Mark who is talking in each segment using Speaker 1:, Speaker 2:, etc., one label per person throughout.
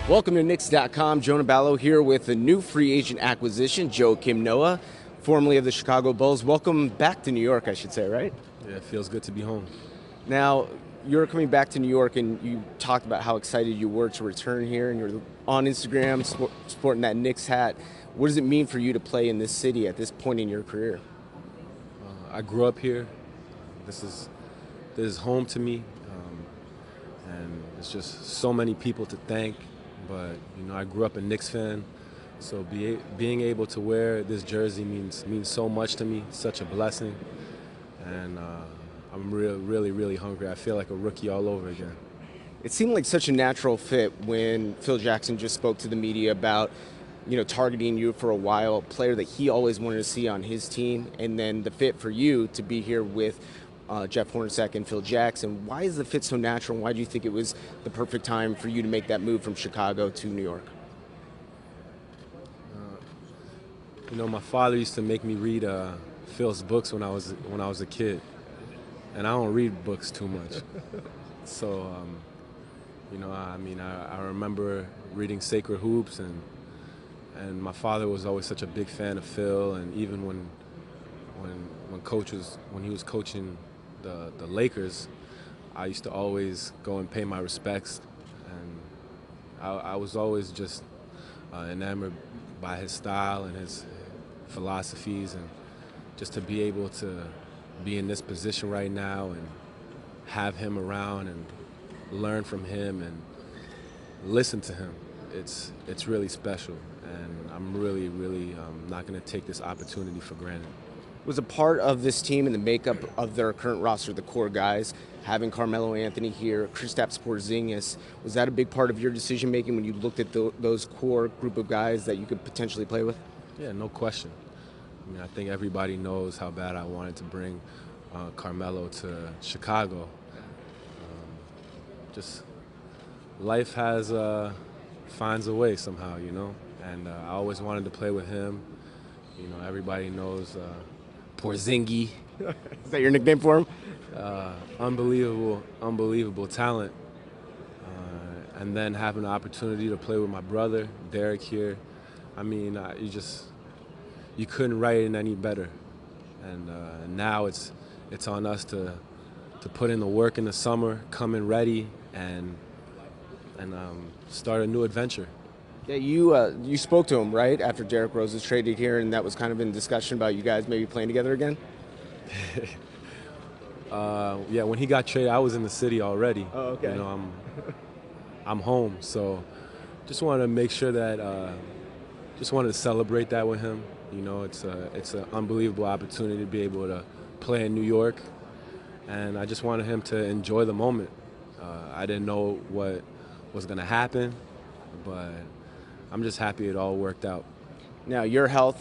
Speaker 1: Welcome to Knicks.com. Jonah Ballo here with a new free agent acquisition, Joakim, formerly of the Chicago Bulls. Welcome back to New York, I should say, right?
Speaker 2: Yeah, it feels good to be home.
Speaker 1: Now, you're coming back to New York, and you talked about how excited you were to return here, and you're on Instagram sporting that Knicks hat. What does it mean for you to play in this city at this point in your career?
Speaker 2: I grew up here. This is home to me, and it's just so many people to thank. But I grew up a Knicks fan, so being able to wear this jersey means so much to me. It's such a blessing, and I'm really hungry. I feel like a rookie all over again.
Speaker 1: It seemed like such a natural fit when Phil Jackson just spoke to the media about, targeting you for a while, a player that he always wanted to see on his team, and then the fit for you to be here with Jeff Hornacek and Phil Jackson. Why is the fit so natural, and why do you think it was the perfect time for you to make that move from Chicago to New York?
Speaker 2: My father used to make me read Phil's books when I was a kid, and I don't read books too much. So, I remember reading Sacred Hoops, and my father was always such a big fan of Phil, and even when he was coaching the Lakers, I used to always go and pay my respects, and I was always just enamored by his style and his philosophies, and just to be able to be in this position right now and have him around and learn from him and listen to him, it's really special, and I'm really not going to take this opportunity for granted.
Speaker 1: Was a part of this team and the makeup of their current roster, the core guys, having Carmelo Anthony here, Kristaps Porzingis, was that a big part of your decision making when you looked at those core group of guys that you could potentially play with?
Speaker 2: Yeah, no question. I think everybody knows how bad I wanted to bring Carmelo to Chicago. Just life finds a way somehow, and I always wanted to play with him. Everybody knows Porzingis.
Speaker 1: Is that your nickname for him?
Speaker 2: Unbelievable talent. And then having the opportunity to play with my brother, Derek, here. You couldn't write it any better. And now it's on us to put in the work in the summer, come in ready, and start a new adventure.
Speaker 1: Yeah, you spoke to him, right, after Derrick Rose was traded here, and that was kind of in discussion about you guys maybe playing together again?
Speaker 2: Yeah, when he got traded, I was in the city already.
Speaker 1: Oh, okay.
Speaker 2: I'm home, so just wanted to make sure that, just wanted to celebrate that with him. It's an unbelievable opportunity to be able to play in New York, and I just wanted him to enjoy the moment. I didn't know what was going to happen, but I'm just happy it all worked out.
Speaker 1: Now, your health,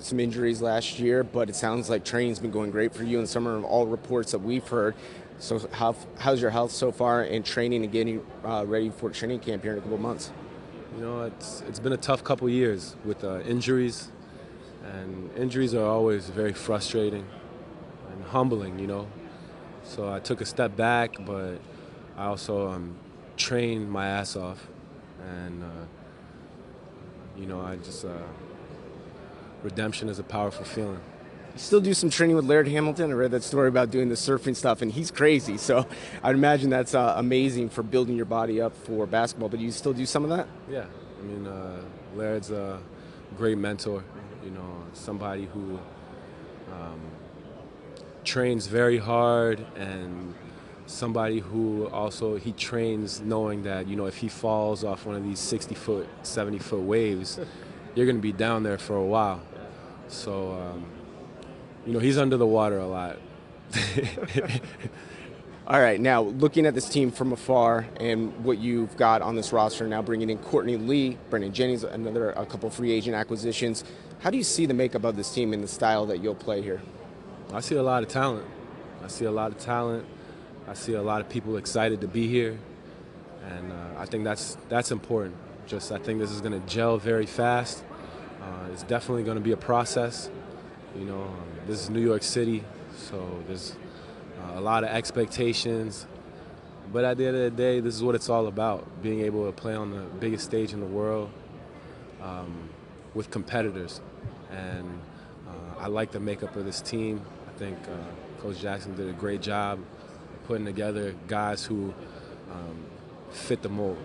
Speaker 1: some injuries last year, but it sounds like training's been going great for you in summer of all reports that we've heard. So how's your health so far in training and getting ready for training camp here in a couple months?
Speaker 2: It's been a tough couple years with injuries, and injuries are always very frustrating and humbling, So I took a step back, but I also trained my ass off, and redemption is a powerful feeling.
Speaker 1: You still do some training with Laird Hamilton? I read that story about doing the surfing stuff, and he's crazy. So I'd imagine that's amazing for building your body up for basketball. But you still do some of that?
Speaker 2: Yeah, Laird's a great mentor. Somebody who trains very hard, and somebody who also he trains knowing that if he falls off one of these 60-foot, 70-foot waves, you're going to be down there for a while. So, he's under the water a lot.
Speaker 1: All right, now looking at this team from afar and what you've got on this roster now, bringing in Courtney Lee, Brendan Jennings, a couple free agent acquisitions, how do you see the makeup of this team and the style that you'll play here?
Speaker 2: I see a lot of talent. I see a lot of people excited to be here, and I think that's important. I think this is going to gel very fast. It's definitely going to be a process. This is New York City, so there's a lot of expectations, But at the end of the day, this is what it's all about: being able to play on the biggest stage in the world with competitors. And I like the makeup of this team. I think Coach Jackson did a great job putting together guys who fit the mold.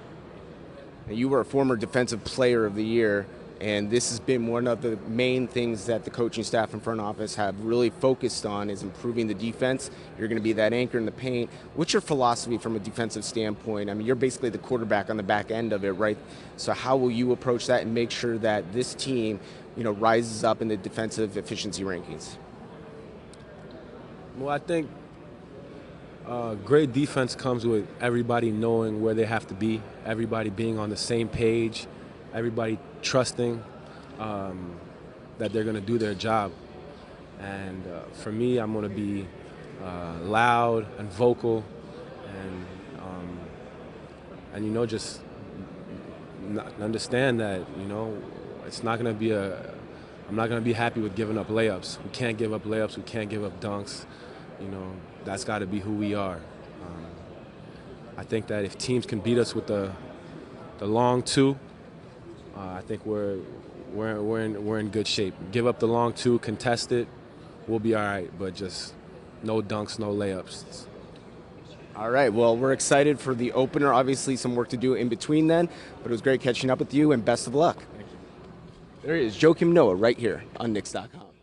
Speaker 1: And you were a former Defensive Player of the Year, and this has been one of the main things that the coaching staff and front office have really focused on is improving the defense. You're going to be that anchor in the paint. What's your philosophy from a defensive standpoint? I mean, you're basically the quarterback on the back end of it, right? So how will you approach that and make sure that this team, rises up in the defensive efficiency rankings?
Speaker 2: Well, I think great defense comes with everybody knowing where they have to be, everybody being on the same page, everybody trusting that they're going to do their job. And for me, I'm going to be loud and vocal, and just understand that it's not going to be I'm not going to be happy with giving up layups. We can't give up layups. We can't give up dunks. That's got to be who we are. I think that if teams can beat us with the long two, I think we're in good shape. Give up the long two, contest it, we'll be all right. But just no dunks, no layups.
Speaker 1: All right, well, we're excited for the opener. Obviously, some work to do in between then, but it was great catching up with you, and best of luck. Thank you. There he is, Joakim Noah, right here on Knicks.com.